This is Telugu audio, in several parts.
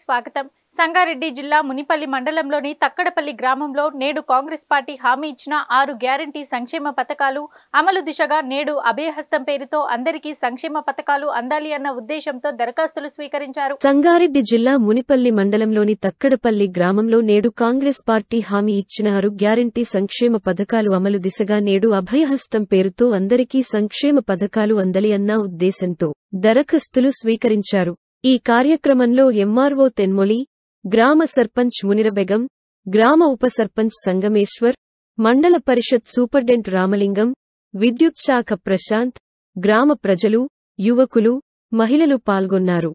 స్వాగతం. సంగారెడ్డి జిల్లా మునిపల్లి మండలంలోని తక్కడపల్లి గ్రామంలో నేడు కాంగ్రెస్ పార్టీ హామీ ఇచ్చిన 6 గ్యారంటీ సంక్షేమ పథకాలు అమలు దిశగా నేడు అభయహస్తం పేరుతో అందరికీ సంక్షేమ పథకాలు అందాలి అన్న ఉద్దేశంతో దరఖాస్తులు స్వీకరించారు. సంగారెడ్డి జిల్లా మునిపల్లి మండలంలోని తక్కడపల్లి గ్రామంలో నేడు కాంగ్రెస్ పార్టీ హామీ ఇచ్చిన 6 గ్యారంటీ సంక్షేమ పథకాలు అమలు దిశగా నేడు అభయహస్తం పేరుతో అందరికీ సంక్షేమ పథకాలు అందాలి అన్న ఉద్దేశంతో దరఖాస్తులు స్వీకరించారు. ఈ కార్యక్రమంలో ఎంఆర్ఓ తెన్మొలి, గ్రామ సర్పంచ్ మునిరబెగం, గ్రామ ఉప సర్పంచ్ సంగమేశ్వర్, మండల పరిషత్ సూపర్డెంట్ రామలింగం, విద్యుత్ శాఖ ప్రశాంత్, గ్రామ ప్రజలు, యువకులు, మహిళలు పాల్గొన్నారు.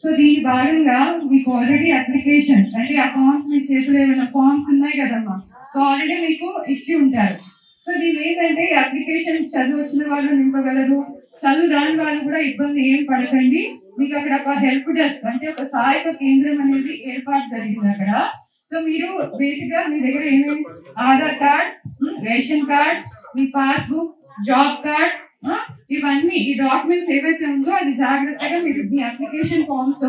సో దీని భాగంగా మీకు ఆల్రెడీ అప్లికేషన్స్ అంటే ఆ ఫార్మ్స్ మీ చేతిలో ఏమైనా ఫార్మ్స్ ఉన్నాయి కదమ్మా, సో ఆల్రెడీ మీకు ఇచ్చి ఉంటారు. సో దీని ఏంటంటే అప్లికేషన్ చదువు వచ్చిన వాళ్ళు నింపగలరు, చదువు రాని వాళ్ళు కూడా ఇబ్బంది ఏం పడకండి. మీకు అక్కడ ఒక హెల్ప్ డెస్క్ అంటే ఒక సహాయక కేంద్రం అనేది ఏర్పాటు జరిగింది అక్కడ. సో మీరు బేసిక్ గా మీ దగ్గర ఏమేమి ఆధార్ కార్డ్, రేషన్ కార్డ్, మీ పాస్బుక్, జాబ్ కార్డ్, ఇవన్నీ ఈ డాక్యుమెంట్స్ ఏవైతే ఉందో అది జాగ్రత్తగా మీరు మీ అప్లికేషన్ ఫామ్స్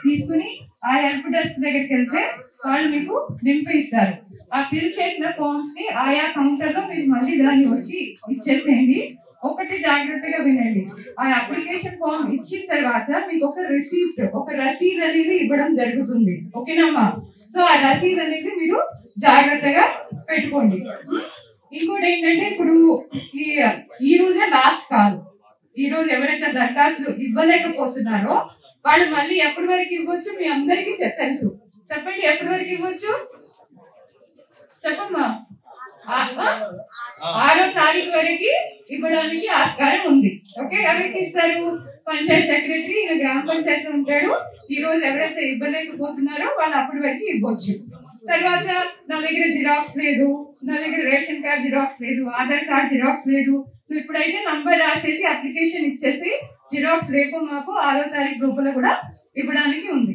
తీసుకుని ఆ హెల్ప్ డెస్క్ దగ్గరికి వెళ్తే వాళ్ళు మీకు నింపి ఇస్తారు. ఆ ఫిల్ చేసిన ఫామ్స్ ని ఆయా కౌంటర్ లో మీరు మళ్ళీ దాన్ని వచ్చి ఇచ్చేసేయండి. ఒకటి జాగ్రత్తగా వినండి, ఆ అప్లికేషన్ ఫామ్ ఇచ్చిన తర్వాత మీకు ఒక రసీద్ అనేది ఇవ్వడం జరుగుతుంది. ఓకేనమ్మా? సో ఆ రసీద్ అనేది మీరు జాగ్రత్తగా పెట్టుకోండి. ఇంకోటి ఏంటంటే ఇప్పుడు ఈ రోజే లాస్ట్ కాల్. ఈ రోజు ఎవరైతే దరఖాస్తులు ఇవ్వలేకపోతున్నారో వాళ్ళు మళ్ళీ ఎప్పటి వరకు ఇవ్వచ్చు మీ అందరికీ తెలుసు. చెప్పండి, ఎప్పటి వరకు ఇవ్వచ్చు చెప్పమ్మా? 6వ తారీఖు వరకు ఇవ్వడానికి ఆస్కారం ఉంది. ఓకే, ఎవరికి ఇస్తారు? పంచాయత్ సెక్రటరీ, గ్రామ పంచాయతీ ఉంటాడు. ఈ రోజు ఎవరైతే ఇవ్వలేకపోతున్నారో వాళ్ళు అప్పటి వరకు ఇవ్వచ్చు. తర్వాత నా దగ్గర జిరాక్స్ లేదు, నా దగ్గర రేషన్ కార్డ్ జిరాక్స్ లేదు, ఆధార్ కార్డ్ జిరాక్స్ లేదు, నువ్వు ఇప్పుడైతే నంబర్ రాసేసి అప్లికేషన్ ఇచ్చేసి జిరాక్స్ రేపు మాకు 6వ తారీఖు లోపల కూడా ఇవ్వడానికి ఉంది.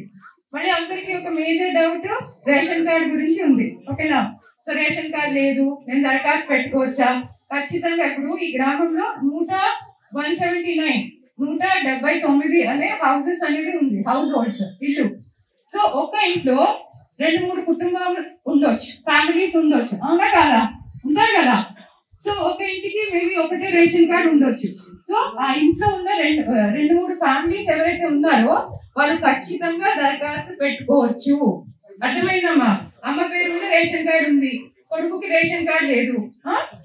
మళ్ళీ అందరికీ ఒక మేజర్ డౌట్ రేషన్ కార్డ్ గురించి ఉంది. ఓకేనా? సో రేషన్ కార్డ్ లేదు, నేను దరఖాస్తు పెట్టుకోవచ్చా? ఖచ్చితంగా ఇప్పుడు ఈ గ్రామంలో 179 అనే హౌసెస్ అనేది ఉంది, హౌస్ హోల్డ్స్, ఇల్లు. సో ఒక ఇంట్లో 2-3 కుటుంబాలు ఉండొచ్చు, ఫ్యామిలీస్ ఉండొచ్చు, అవునా కాదా? ఉంటారు కదా. సో ఒక ఇంటికి మేబీ ఒకటే రేషన్ కార్డ్ ఉండొచ్చు. సో ఆ ఇంట్లో ఉన్న 2-3 ఫ్యామిలీస్ ఎవరైతే ఉన్నారో వాళ్ళు ఖచ్చితంగా దరఖాస్తు పెట్టుకోవచ్చు. అర్థమైందమ్మా? అమ్మ పేరు మీద రేషన్ కార్డు ఉంది, కొడుకుకి రేషన్ కార్డు లేదు.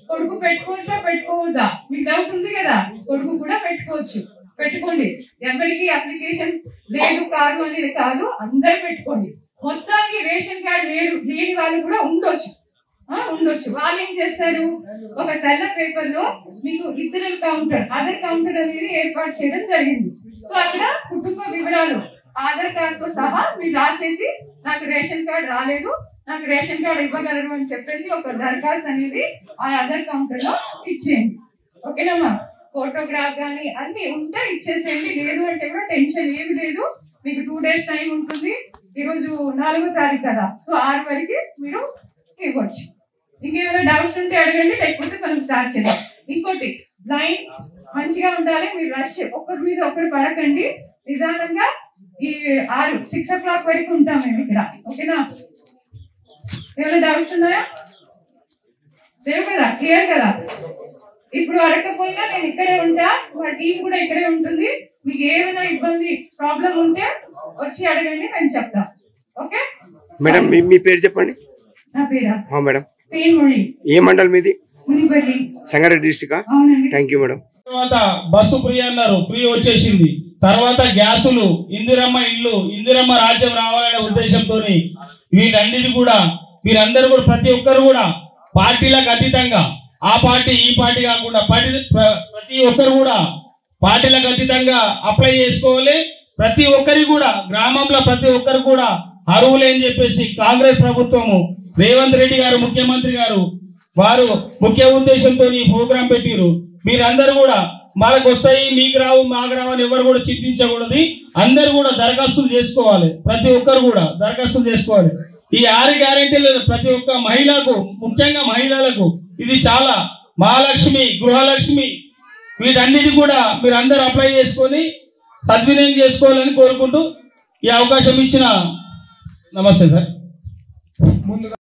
కొడుకు పెట్టుకోవచ్చా పెట్టుకోవద్దా మీకు డౌట్ ఉంది కదా, కొడుకు కూడా పెట్టుకోవచ్చు. పెట్టుకోండి. ఎవరికి అప్లికేషన్ లేదు కాదు అనేది కాదు, అందరూ పెట్టుకోండి. మొత్తానికి రేషన్ కార్డు లేని వాళ్ళు కూడా ఉండొచ్చు. వాళ్ళు ఏం చేస్తారు, ఒక తెల్ల పేపర్ లో మీకు ఇతరుల కౌంటర్, అదర్ కౌంటర్ అనేది ఏర్పాటు చేయడం జరిగింది. సో అక్కడ కుటుంబ వివరాలు ఆధార్ కార్డ్ తో సహా మీరు రాసేసి నాకు రేషన్ కార్డ్ రాలేదు, నాకు రేషన్ కార్డ్ ఇవ్వగలరు అని చెప్పేసి ఒక దరఖాస్తు అనేది ఆ ఆధార్ కౌంటర్ లో ఇచ్చేయండి. ఓకేనమ్మా? ఫోటోగ్రాఫ్ కానీ అన్ని ఉంటే ఇచ్చేసేయండి. లేదు అంటే కూడా టెన్షన్ ఏమి లేదు, మీకు 2 days టైం ఉంటుంది. ఈరోజు 4వ తారీఖు కదా, సో 6 వరకు మీరు ఇవ్వచ్చు. ఇంకేమైనా డౌట్స్ ఉంటే అడగండి, లేకపోతే మనం స్టార్ట్ చేద్దాం. ఇంకోటి, లైన్ మంచిగా ఉండాలి, మీరు రష్ ఒకరి మీద ఒకరు పడకండి. నిదానంగా ఈ 6 o'clock వరకు ఉంటాం మేము ఇక్కడ. ఓకేనా? ఏమైనా డౌట్స్ ఉన్నాయా? లేవు కదా? క్లియర్ కదా? ఇప్పుడు అడగకపోయినా నేను ఇక్కడే ఉంటా, మా టీం కూడా ఇక్కడే ఉంటుంది. మీకు ఏమైనా ఇబ్బంది ప్రాబ్లం ఉంటే వచ్చి అడగండి, నేను చెప్తా. ఓకే మేడం, మీ పేరు చెప్పండి. నా పేరా మేడం? పేరుమొళి. ఏ మండలం మీది? మునిపల్లి, సంగారెడ్డి డిస్ట్రిక్ట్. అవునండి. Thank you madam. తర్వాత బస్సు ఫ్రీ అన్నారు, ఫ్రీ వచ్చేసింది. తర్వాత గ్యాసులు, ఇందిరమ్మ ఇల్లు, ఇందిరమ్మ రాజ్యం రావాలనే ఉద్దేశంతో వీటన్నిటి కూడా మీరందరూ కూడా ప్రతి ఒక్కరు కూడా పార్టీలకు అతీతంగా, ఆ పార్టీ ఈ పార్టీ కాకుండా ప్రతి ఒక్కరు కూడా పార్టీలకు అతీతంగా అప్లై చేసుకోవాలి. ప్రతి ఒక్కరికి కూడా గ్రామంలో ప్రతి ఒక్కరు కూడా అర్హులే అని చెప్పేసి కాంగ్రెస్ ప్రభుత్వము రేవంత్ రెడ్డి గారు ముఖ్యమంత్రి గారు వారు ముఖ్య ఉద్దేశంతో ఈ ప్రోగ్రాం పెట్టిరు. మీరందరూ కూడా మనకు వస్తాయి మీకు రావు మాకు రావు అని ఎవరు కూడా చింతించకూడదు. అందరు కూడా దరఖాస్తులు చేసుకోవాలి, ప్రతి ఒక్కరు కూడా దరఖాస్తులు చేసుకోవాలి. ఈ 6 గ్యారెంటీలు ప్రతి ఒక్క మహిళకు, ముఖ్యంగా మహిళలకు ఇది చాలా మహాలక్ష్మి, గృహలక్ష్మి, వీటన్నిటి కూడా మీరు అందరూ అప్లై చేసుకొని సద్వినియోగం చేసుకోవాలని కోరుకుంటూ ఈ అవకాశం ఇచ్చిన నమస్తే సార్.